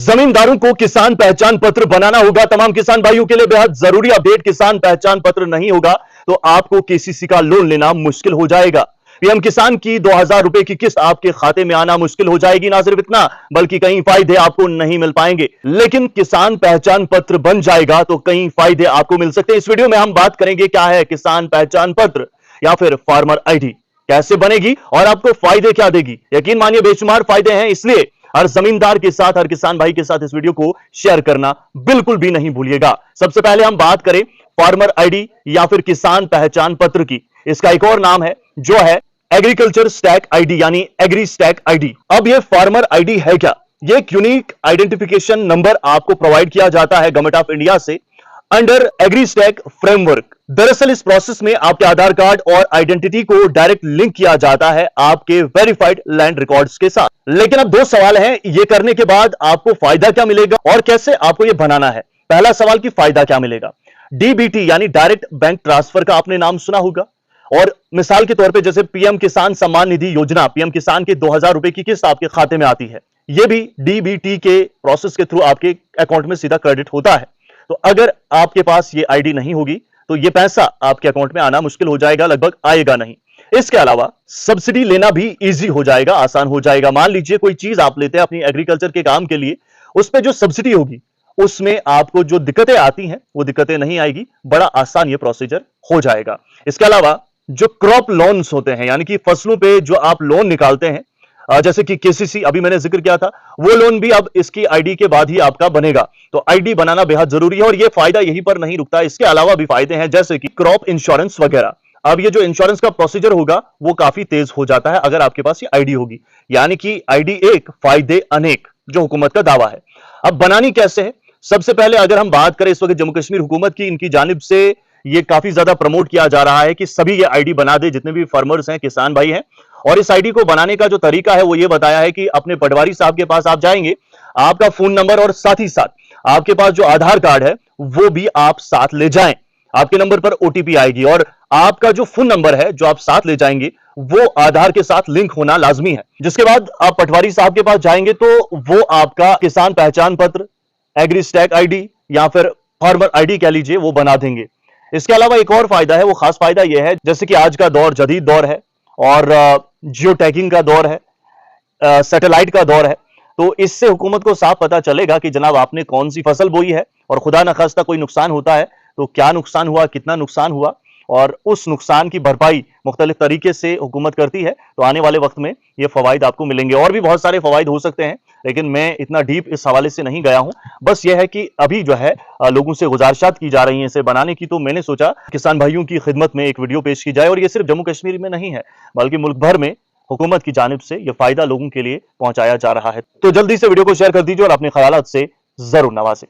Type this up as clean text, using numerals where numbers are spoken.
जमींदारों को किसान पहचान पत्र बनाना होगा। तमाम किसान भाइयों के लिए बेहद जरूरी अपडेट, किसान पहचान पत्र नहीं होगा तो आपको केसीसी का लोन लेना मुश्किल हो जाएगा। पीएम किसान की 2000 रुपए की किस्त आपके खाते में आना मुश्किल हो जाएगी। ना सिर्फ इतना, बल्कि कई फायदे आपको नहीं मिल पाएंगे। लेकिन किसान पहचान पत्र बन जाएगा तो कई फायदे आपको मिल सकते हैं। इस वीडियो में हम बात करेंगे क्या है किसान पहचान पत्र या फिर फार्मर आईडी, कैसे बनेगी और आपको फायदे क्या देगी। यकीन मानिए बेशुमार फायदे हैं, इसलिए हर जमींदार के साथ, हर किसान भाई के साथ इस वीडियो को शेयर करना बिल्कुल भी नहीं भूलिएगा। सबसे पहले हम बात करें फार्मर आईडी या फिर किसान पहचान पत्र की। इसका एक और नाम है जो है एग्रीकल्चर स्टैक आईडी यानी एग्री स्टैक आईडी। अब ये फार्मर आईडी है क्या? ये एक यूनिक आइडेंटिफिकेशन नंबर आपको प्रोवाइड किया जाता है गवर्नमेंट ऑफ इंडिया से अंडर एग्री स्टैक फ्रेमवर्क। दरअसल इस प्रोसेस में आपके आधार कार्ड और आइडेंटिटी को डायरेक्ट लिंक किया जाता है आपके वेरीफाइड लैंड रिकॉर्ड्स के साथ। लेकिन अब दो सवाल हैं, ये करने के बाद आपको फायदा क्या मिलेगा और कैसे आपको ये बनाना है। पहला सवाल कि फायदा क्या मिलेगा। डीबीटी यानी डायरेक्ट बैंक ट्रांसफर का आपने नाम सुना होगा, और मिसाल के तौर पे जैसे पीएम किसान सम्मान निधि योजना, पीएम किसान के 2000 रुपए की किस्त आपके खाते में आती है, यह भी डीबीटी के प्रोसेस के थ्रू आपके अकाउंट में सीधा क्रेडिट होता है। तो अगर आपके पास ये आईडी नहीं होगी तो ये पैसा आपके अकाउंट में आना मुश्किल हो जाएगा, लगभग आएगा नहीं। इसके अलावा सब्सिडी लेना भी इजी हो जाएगा, आसान हो जाएगा। मान लीजिए कोई चीज आप लेते हैं अपनी एग्रीकल्चर के काम के लिए, उस पर जो सब्सिडी होगी उसमें आपको जो दिक्कतें आती हैं वो दिक्कतें नहीं आएगी, बड़ा आसान ये प्रोसीजर हो जाएगा। इसके अलावा जो क्रॉप लोन्स होते हैं यानी कि फसलों पे जो आप लोन निकालते हैं, जैसे कि केसीसी अभी मैंने जिक्र किया था, वो लोन भी अब इसकी आईडी के बाद ही आपका बनेगा। तो आईडी बनाना बेहद जरूरी है और ये फायदा यहीं पर नहीं रुकता, इसके अलावा भी फायदे हैं जैसे कि क्रॉप इंश्योरेंस वगैरह। अब ये जो इंश्योरेंस का प्रोसीजर होगा वो काफी तेज हो जाता है अगर आपके पास ये आईडी होगी, यानी कि आईडी एक फायदे अनेक, जो हुकूमत का दावा है। अब बनानी कैसे है? सबसे पहले अगर हम बात करें इस वक्त जम्मू कश्मीर हुकूमत की, इनकी जानिब से ये काफी ज्यादा प्रमोट किया जा रहा है कि सभी ये आईडी बना दे, जितने भी फार्मर्स हैं, किसान भाई हैं। और इस आईडी को बनाने का जो तरीका है वो ये बताया है कि अपने पटवारी साहब के पास आप जाएंगे, आपका फोन नंबर और साथ ही साथ आपके पास जो आधार कार्ड है वो भी आप साथ ले जाएं। आपके नंबर पर ओटीपी आएगी और आपका जो फोन नंबर है जो आप साथ ले जाएंगे वो आधार के साथ लिंक होना लाजमी है। जिसके बाद आप पटवारी साहब के पास जाएंगे तो वो आपका किसान पहचान पत्र, एग्री स्टैक आईडी या फिर फार्मर आईडी कह लीजिए, वो बना देंगे। इसके अलावा एक और फायदा है, वो खास फायदा यह है जैसे कि आज का दौर जदीद दौर है और जियो टैगिंग का दौर है, सैटेलाइट का दौर है, तो इससे हुकूमत को साफ पता चलेगा कि जनाब आपने कौन सी फसल बोई है और खुदा न खास्ता कोई नुकसान होता है तो क्या नुकसान हुआ, कितना नुकसान हुआ, और उस नुकसान की भरपाई मुख्तलिफ तरीके से हुकूमत करती है। तो आने वाले वक्त में ये फवाइद आपको मिलेंगे। और भी बहुत सारे फवाइद हो सकते हैं, लेकिन मैं इतना डीप इस हवाले से नहीं गया हूं। बस यह है कि अभी जो है लोगों से गुजारिशात की जा रही हैं इसे बनाने की, तो मैंने सोचा किसान भाइयों की खिदमत में एक वीडियो पेश की जाए। और ये सिर्फ जम्मू कश्मीर में नहीं है बल्कि मुल्क भर में हुकूमत की जानिब से यह फायदा लोगों के लिए पहुंचाया जा रहा है। तो जल्दी से वीडियो को शेयर कर दीजिए और अपने ख्यालात से जरूर नवाजें।